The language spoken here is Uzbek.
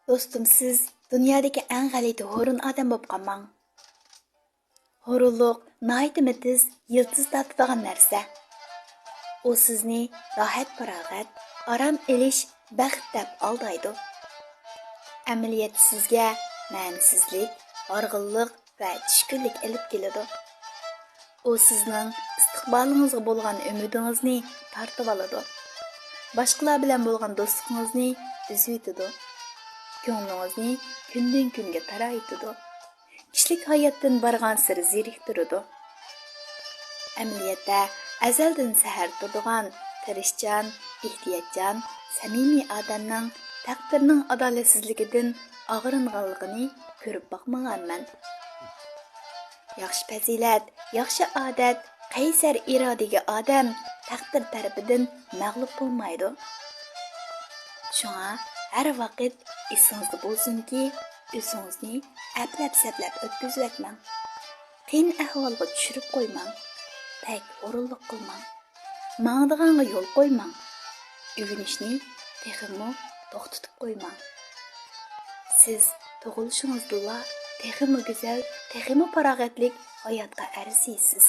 Dostum, siz dünyadaki en g'alati ho'rin odam bo'lib qolmang. Ho'rinlik nihoyatda mitiz, yiltiz tortadigan narsa. U sizni rohat farog'at, orom elish, baxt deb aldaydi. Amaliyot sizga ma'nisizlik, horg'inlik va tushkunlik ilib keladi. U sizning istiqbolingizga bo'lgan umidingizni tortib oladi. Boshqalar bilan bo'lgan do'stligingizni uzib yetadi. Ko'nglingizni kundan kunga taraytidi. Kishilik hayotdan borgan siri zeriktiradi. Amaliyotda azaldan sahar turadigan, tirishchan, ehtiyotchan, samimiy odamning taqdirning adolatsizligidan og'ringanligini ko'rib boqmaganman. Yaxshi fazilat, yaxshi odat, qaysar irodaga odam taqdir tarafidan mag'lub bo'lmaydi. Shunga har vaqt esingizda bo'lsinki, o'zingizni aplab-saplab o'tkazmayman. Qiyin ahvolga tushirib qo'ymang. Pek o'rinliq qilmang. Mangdiganga yo'l qo'ymang. Uyg'onishni texmo to'xtatib qo'ymang. Siz tug'ilishingizda texmo go'zal, texmo farog'atlik hayotga arziysiz.